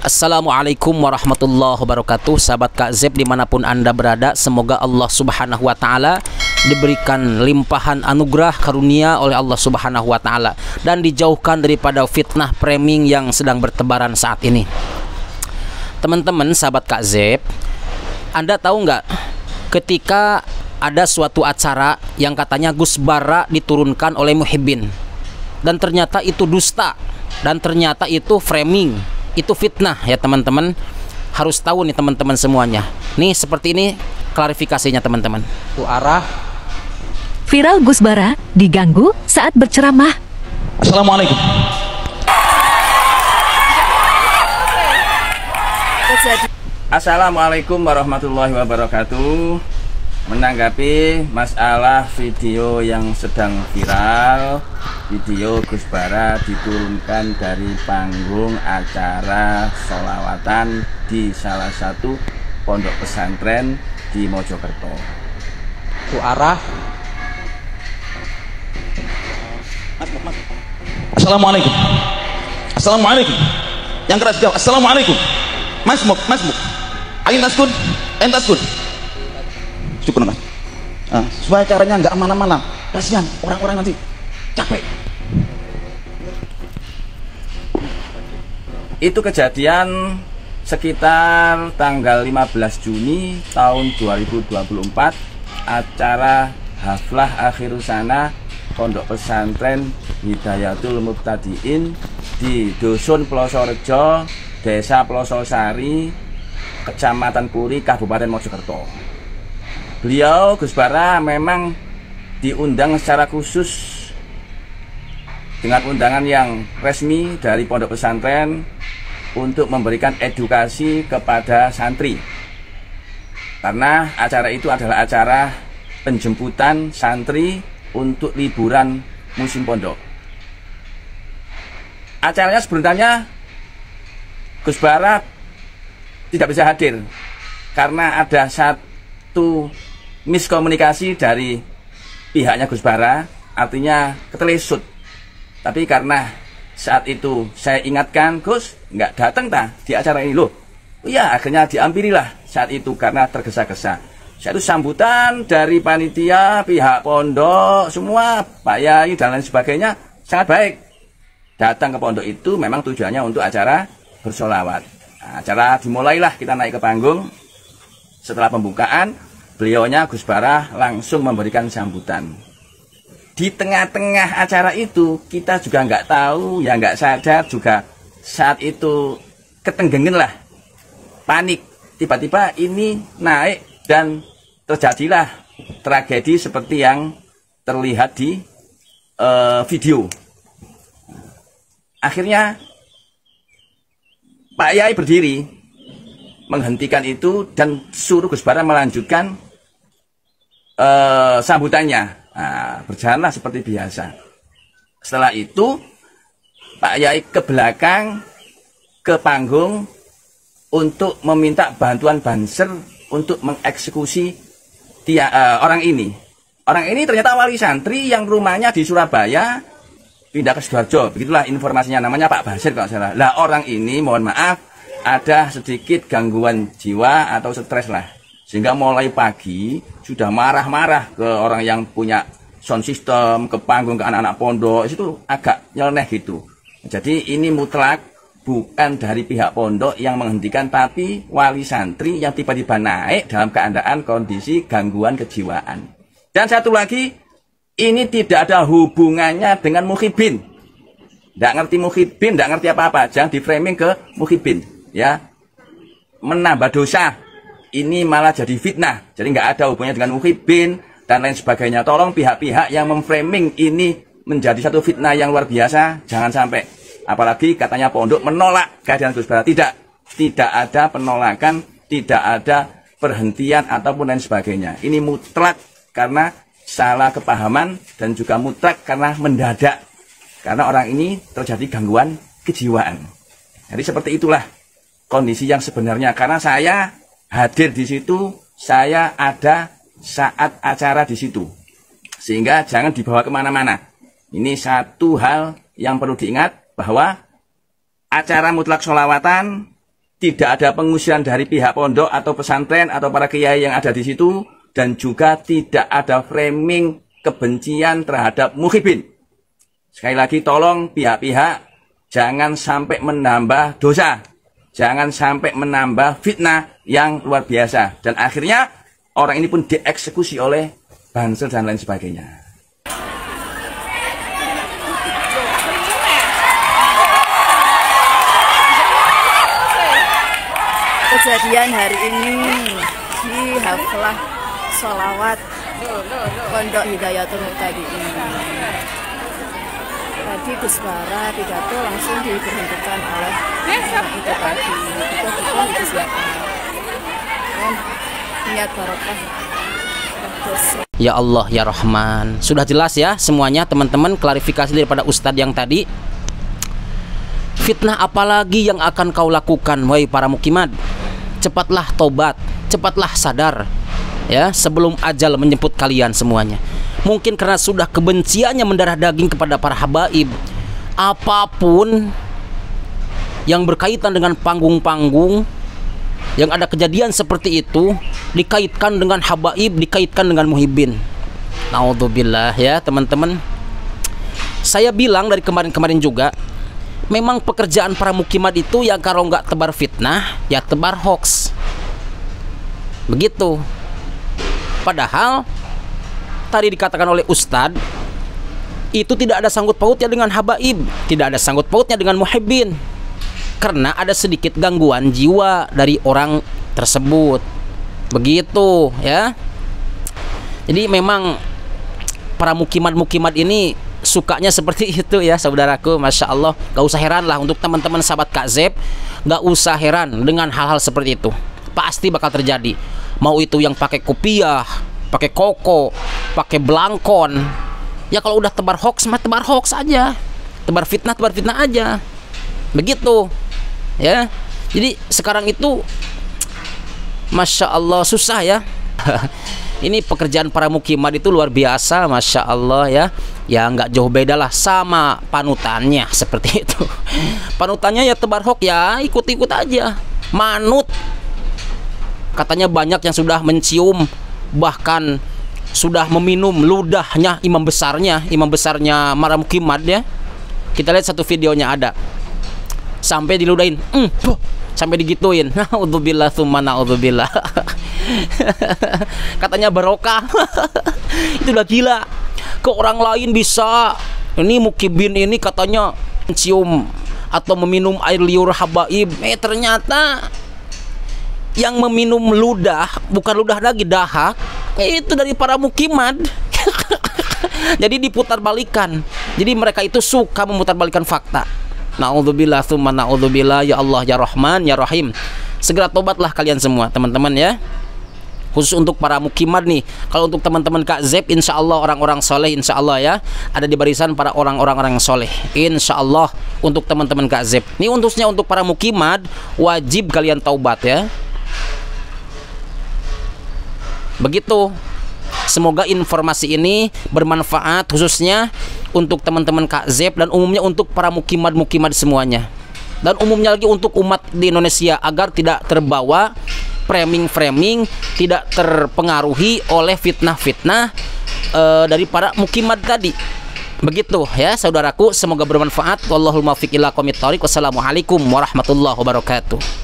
Assalamualaikum warahmatullahi wabarakatuh. Sahabat Kak Zeb dimanapun Anda berada, semoga Allah subhanahu wa ta'ala diberikan limpahan anugerah karunia oleh Allah subhanahu wa ta'ala dan dijauhkan daripada fitnah framing yang sedang bertebaran saat ini. Teman-teman sahabat Kak Zeb, Anda tahu nggak ketika ada suatu acara yang katanya Gus Bara diturunkan oleh Muhyiddin, dan ternyata itu dusta, dan ternyata itu framing, itu fitnah ya teman-teman. Harus tahu nih teman-teman semuanya. Nih seperti ini klarifikasinya teman-teman. Itu arah. Viral Gus Bara diganggu saat berceramah. Assalamualaikum. Assalamualaikum warahmatullahi wabarakatuh. Menanggapi masalah video yang sedang viral, video Gus Bara diturunkan dari panggung acara sholawatan di salah satu pondok pesantren di Mojokerto. Itu arah. Assalamualaikum. Assalamualaikum. Yang keras jawab. Assalamualaikum. Masmuk. Ain taskun. Syukur mas. Supaya caranya nggak aman-aman. Kasihan orang-orang nanti capek. Itu kejadian sekitar tanggal 15 Juni tahun 2024, acara haflah akhir sana Pondok Pesantren Hidayatul Mubtadiin di Dusun Plosorejo, Desa Plososari, Kecamatan Puri, Kabupaten Mojokerto. Beliau Gus Bara memang diundang secara khusus dengan undangan yang resmi dari pondok pesantren untuk memberikan edukasi kepada santri, karena acara itu adalah acara penjemputan santri untuk liburan musim pondok. Acaranya sebenarnya Gus Bara tidak bisa hadir karena ada satu miskomunikasi dari pihaknya Gus Bara, artinya ketelesut. Tapi karena saat itu saya ingatkan, Gus nggak datang di acara ini loh. Iya, akhirnya diampirilah saat itu karena tergesa-gesa. Saya itu sambutan dari panitia, pihak pondok, semua Pak Yai dan lain sebagainya sangat baik. Datang ke pondok itu memang tujuannya untuk acara bersolawat. Nah, acara dimulailah, kita naik ke panggung. Setelah pembukaan, beliaunya Gus Bara langsung memberikan sambutan. Di tengah-tengah acara itu kita juga nggak tahu, ya nggak sadar juga saat itu ketenggengen lah, panik. Tiba-tiba ini naik dan terjadilah tragedi seperti yang terlihat di video. Akhirnya Pak Yai berdiri menghentikan itu dan suruh Gus Bara melanjutkan sambutannya. Nah, berjalanlah seperti biasa. Setelah itu Pak Yai ke belakang ke panggung untuk meminta bantuan banser untuk mengeksekusi orang ini. Orang ini ternyata wali santri yang rumahnya di Surabaya pindah ke Sidoarjo. Begitulah informasinya, namanya Pak Basir kalau salah. Lah orang ini mohon maaf ada sedikit gangguan jiwa atau stres lah, sehingga mulai pagi sudah marah-marah ke orang yang punya sound system, ke panggung, ke anak-anak pondok. Itu agak nyeleneh gitu. Jadi ini mutlak bukan dari pihak pondok yang menghentikan, tapi wali santri yang tiba-tiba naik dalam keadaan kondisi gangguan kejiwaan. Dan satu lagi, ini tidak ada hubungannya dengan Muhyiddin. Tidak ngerti Muhyiddin, tidak ngerti apa-apa. Jangan di framing ke Muhyiddin, ya. Menambah dosa. Ini malah jadi fitnah. Jadi nggak ada hubungannya dengan Muhyiddin dan lain sebagainya. Tolong pihak-pihak yang memframing ini menjadi satu fitnah yang luar biasa, jangan sampai. Apalagi katanya pondok menolak kehadiran Gus Bara. Tidak ada penolakan, tidak ada perhentian ataupun lain sebagainya. Ini mutlak karena salah kepahaman dan juga mutlak karena mendadak. Karena orang ini terjadi gangguan kejiwaan. Jadi seperti itulah kondisi yang sebenarnya. Karena saya hadir di situ, saya ada saat acara di situ. Sehingga jangan dibawa kemana-mana. Ini satu hal yang perlu diingat, bahwa acara mutlak sholawatan tidak ada pengusiran dari pihak pondok atau pesantren atau para kiai yang ada di situ, dan juga tidak ada framing kebencian terhadap muhibin. Sekali lagi tolong pihak-pihak jangan sampai menambah dosa, jangan sampai menambah fitnah yang luar biasa, dan akhirnya orang ini pun dieksekusi oleh Bansel dan lain sebagainya. Kejadian hari ini di haflah sholawat Pondok Hidayatul Muhtadiin. Tadi Gus Bara pidato langsung diberhentikan oleh itu tadi. Itu siapa? Niat barokah. Ya Allah ya Rahman. Sudah jelas ya semuanya teman-teman, klarifikasi daripada Ustadz yang tadi. Fitnah apalagi yang akan kau lakukan wahai para mukimad? Cepatlah tobat, cepatlah sadar ya sebelum ajal menjemput kalian semuanya. Mungkin karena sudah kebenciannya mendarah daging kepada para habaib. Apapun yang berkaitan dengan panggung-panggung yang ada kejadian seperti itu dikaitkan dengan habaib, dikaitkan dengan muhibin. Naudzubillah ya teman-teman. Saya bilang dari kemarin-kemarin juga, memang pekerjaan para mukimat itu ya kalau nggak tebar fitnah ya tebar hoax. Begitu. Padahal tadi dikatakan oleh Ustadz itu tidak ada sangkut pautnya dengan habaib, tidak ada sangkut pautnya dengan muhibbin, karena ada sedikit gangguan jiwa dari orang tersebut. Begitu ya. Jadi memang para mukimat ini sukanya seperti itu ya saudaraku. Masya Allah, gak usah heran lah untuk teman-teman sahabat Kak Zep, gak usah heran dengan hal-hal seperti itu. Pasti bakal terjadi. Mau itu yang pakai kopiah, pakai koko, pakai belangkon. Ya kalau udah tebar hoax mah tebar hoax aja, tebar fitnah aja. Begitu ya. Jadi sekarang itu Masya Allah susah ya. Ini pekerjaan para mukimat itu luar biasa, Masya Allah ya. Ya nggak jauh beda lah sama panutannya seperti itu. Panutannya ya tebar hoax ya ikut-ikut aja, manut. Katanya banyak yang sudah mencium, bahkan sudah meminum ludahnya imam besarnya para mukimat ya. Kita lihat satu videonya ada, sampai diludahin, sampai digituin. Naudzubillah tsumma naudzubillah. Katanya barokah. Itu udah gila. Ke orang lain bisa, ini mukibin ini katanya mencium atau meminum air liur habaib. Ternyata yang meminum ludah, bukan ludah lagi, dahak, itu dari para mukimat. Jadi diputar balikan. Jadi mereka itu suka memutar balikan fakta. Naudzubillah tsumma naudzubillah. Ya Allah ya Rahman ya Rahim. Segera tobatlah kalian semua teman-teman ya. Khusus untuk para mukimat nih. Kalau untuk teman-teman Kak Zep, insya Allah orang-orang soleh, insya Allah ya, ada di barisan para orang-orang yang soleh, insya Allah. Untuk teman-teman Kak Zep, ini khususnya untuk para mukimat, wajib kalian taubat ya. Begitu. Semoga informasi ini bermanfaat khususnya untuk teman-teman Kak Zep dan umumnya untuk para mukimat semuanya. Dan umumnya lagi untuk umat di Indonesia agar tidak terbawa framing, tidak terpengaruhi oleh fitnah-fitnah dari para mukimat tadi. Begitu ya saudaraku, semoga bermanfaat. Wallahul muwaffiq ila aqwamit thoriq. Wassalamualaikum warahmatullahi wabarakatuh.